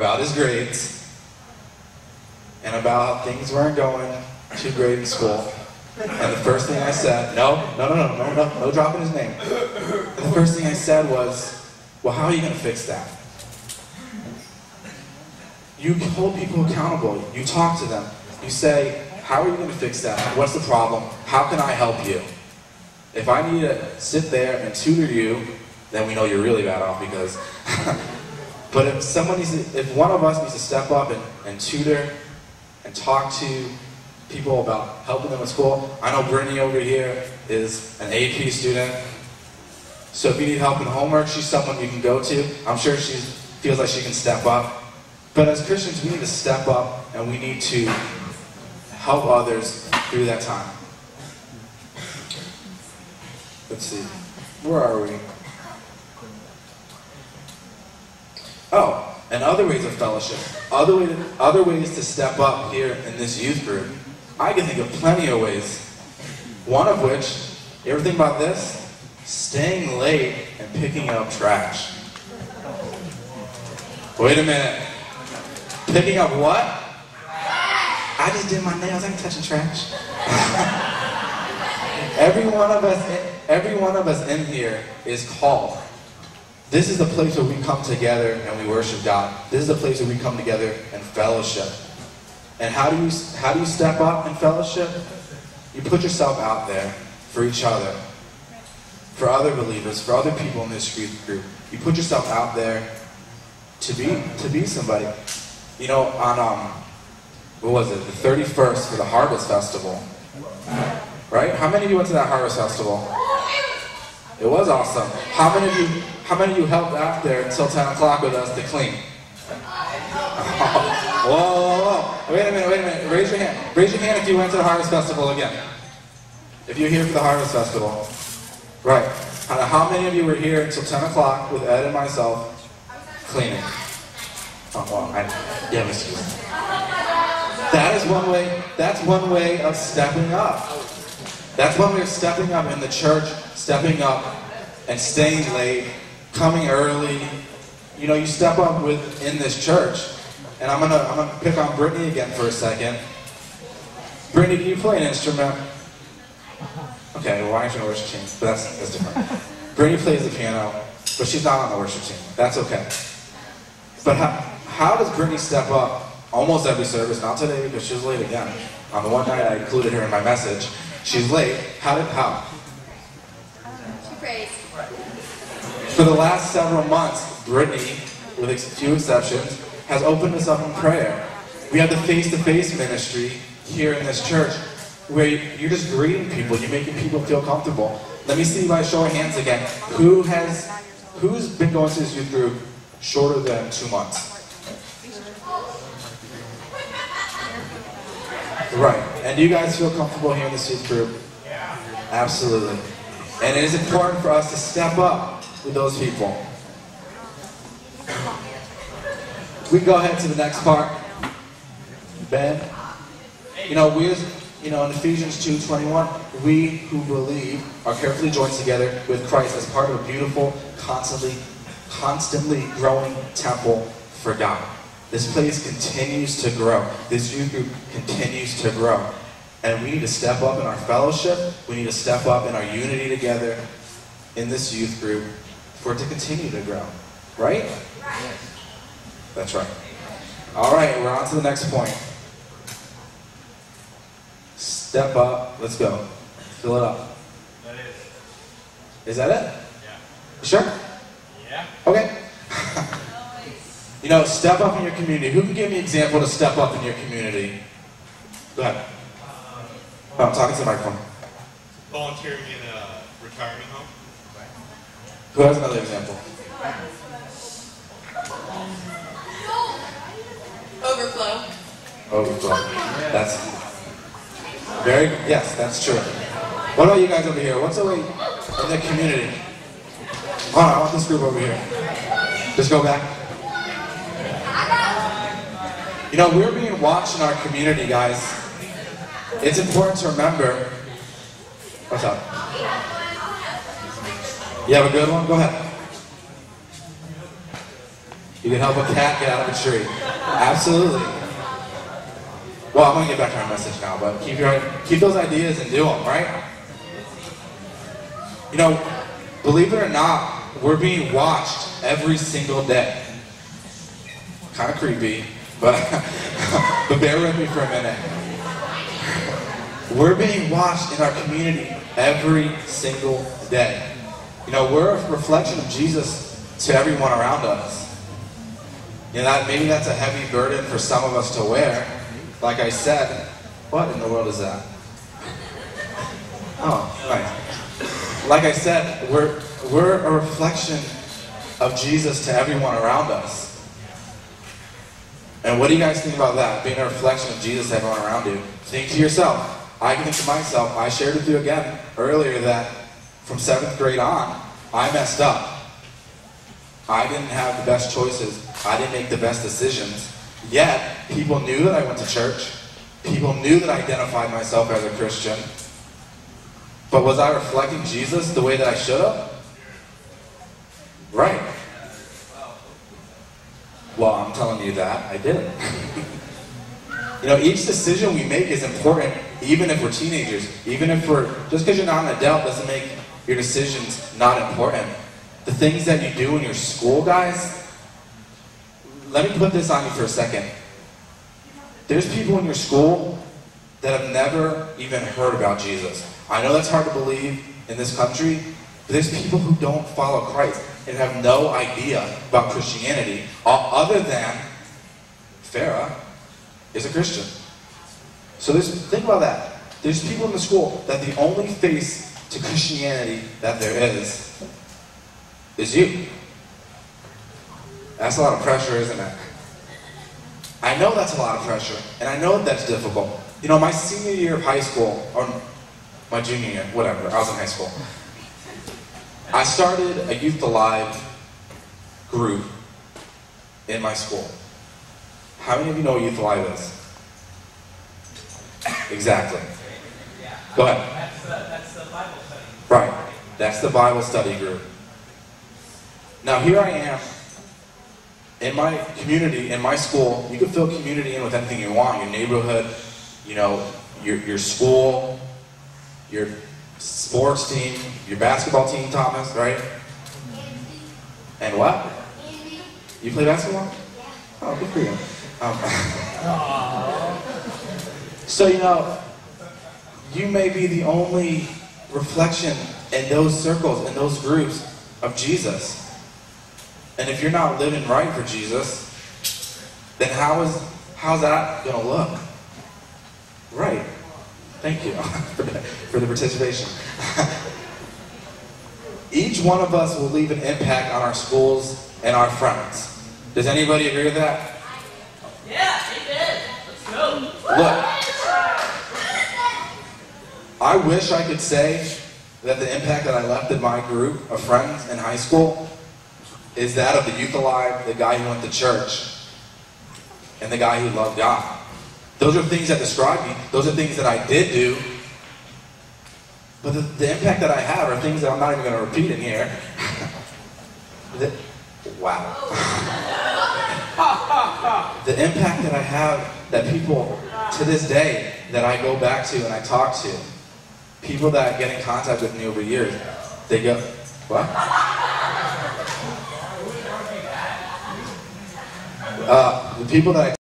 about his grades and about how things weren't going too great in school. And the first thing I said, no dropping his name. And the first thing I said was, well, how are you going to fix that? You hold people accountable. You talk to them. You say, how are you going to fix that? What's the problem? How can I help you? If I need to sit there and tutor you, then we know you're really bad off because... But if one of us needs to step up and tutor and talk to people about helping them at school. I know Brittany over here is an AP student. So if you need help in homework, she's someone you can go to. I'm sure she feels like she can step up. But as Christians, we need to step up and we need to help others through that time. Let's see. Where are we? Oh, and other ways of fellowship. Other ways to step up here in this youth group. I can think of plenty of ways. One of which, you ever think about this? Staying late and picking up trash. Wait a minute. Picking up what? I just did my nails, I ain't touching trash. Every one of us in here is called. This is the place where we come together and we worship God. This is the place where we come together and fellowship. And how do you step up in fellowship? You put yourself out there for each other, for other believers, for other people in this youth group. You put yourself out there to be somebody. You know, on what was it? The 31st for the Harvest Festival, right? How many of you went to that Harvest Festival? It was awesome. How many of you helped out there until 10 o'clock with us to clean? Whoa. Wait a minute. Raise your hand. Raise your hand if you went to the Harvest Festival again. If you're here for the Harvest Festival. Right. How many of you were here until 10 o'clock with Ed and myself cleaning? Oh, well, yeah, excuse me. That's one way of stepping up. That's one way of stepping up in the church, stepping up and staying late, coming early. You know, you step up in this church. And I'm gonna pick on Brittany again for a second. Brittany, do you play an instrument? Okay, well, I ain't in the worship team, but that's different. Brittany plays the piano, but she's not on the worship team. That's okay. But how does Brittany step up almost every service? Not today because she was late again. On the one night I included her in my message. She's late. How? She prays. For the last several months, Brittany, with a few exceptions, has opened us up in prayer. We have the face-to-face ministry here in this church where you're just greeting people, you're making people feel comfortable. Let me see by show of hands again. Who's been going to this youth group shorter than 2 months? Right. And do you guys feel comfortable here in this youth group? Absolutely. And it is important for us to step up with those people. We can go ahead to the next part. Ben. You know, in Ephesians 2:21, we who believe are carefully joined together with Christ as part of a beautiful, constantly growing temple for God. This place continues to grow. This youth group continues to grow. And we need to step up in our fellowship. We need to step up in our unity together in this youth group for it to continue to grow. Right? Right. That's right. All right, we're on to the next point. Step up. Let's go. Fill it up. That is. Is that it? Yeah. Sure? Yeah. Okay. You know, step up in your community. Who can give me an example to step up in your community? Go ahead. Oh, I'm talking to the microphone. Volunteering in a retirement home. Who has another example? Overflow. Overflow. That's yes, that's true. What about you guys over here? What's the way in the community? Hold on, I want this group over here. Just go back. You know, we're being watched in our community, guys. It's important to remember. What's up? You have a good one? Go ahead. You can help a cat get out of a tree. Absolutely. Well, I'm going to get back to our message now, but keep those ideas and do them, right? You know, believe it or not, we're being watched every single day. Kind of creepy, but bear with me for a minute. We're being watched in our community every single day. You know, we're a reflection of Jesus to everyone around us. You know, maybe that's a heavy burden for some of us to wear. Like I said, what in the world is that? Oh, nice. Like I said, we're a reflection of Jesus to everyone around us. And what do you guys think about that? Being a reflection of Jesus to everyone around you. Think to yourself. I can think to myself. I shared with you again earlier that from 7th grade on, I messed up. I didn't have the best choices. I didn't make the best decisions. Yet, people knew that I went to church. People knew that I identified myself as a Christian. But was I reflecting Jesus the way that I should have? Right. Well, I'm telling you that I didn't. You know, each decision we make is important, even if we're teenagers. Just because you're not an adult doesn't make your decisions not important. The things that you do in your school, guys, let me put this on you for a second. There's people in your school that have never even heard about Jesus. I know that's hard to believe in this country, but there's people who don't follow Christ and have no idea about Christianity, other than Farah is a Christian. So think about that. There's people in the school that the only face to Christianity that there is you. That's a lot of pressure, isn't it? I know that's a lot of pressure, and I know that's difficult. You know, my senior year of high school, or my junior year, whatever, I was in high school. I started a Youth Alive group in my school. How many of you know what Youth Alive is? Exactly. Go ahead. That's the Bible study. Right. That's the Bible study group. Now here I am in my community, in my school. You can fill community in with anything you want. Your neighborhood, you know, your school, your sports team, your basketball team, Thomas, right? And what? You play basketball? Oh, good for you. So, you know, you may be the only reflection in those circles, in those groups of Jesus. And if you're not living right for Jesus, then how's that going to look? Right. Thank you for the participation. Each one of us will leave an impact on our schools and our friends. Does anybody agree with that? Yeah, amen. Let's go. Look, I wish I could say that the impact that I left in my group of friends in high school is that of the Youth Alive, the guy who went to church, and the guy who loved God. Those are things that describe me. Those are things that I did do. But the impact that I have are things that I'm not even going to repeat in here. Wow. The impact that I have, that people to this day that I go back to and I talk to, people that get in contact with me over years, they go, what? The people that I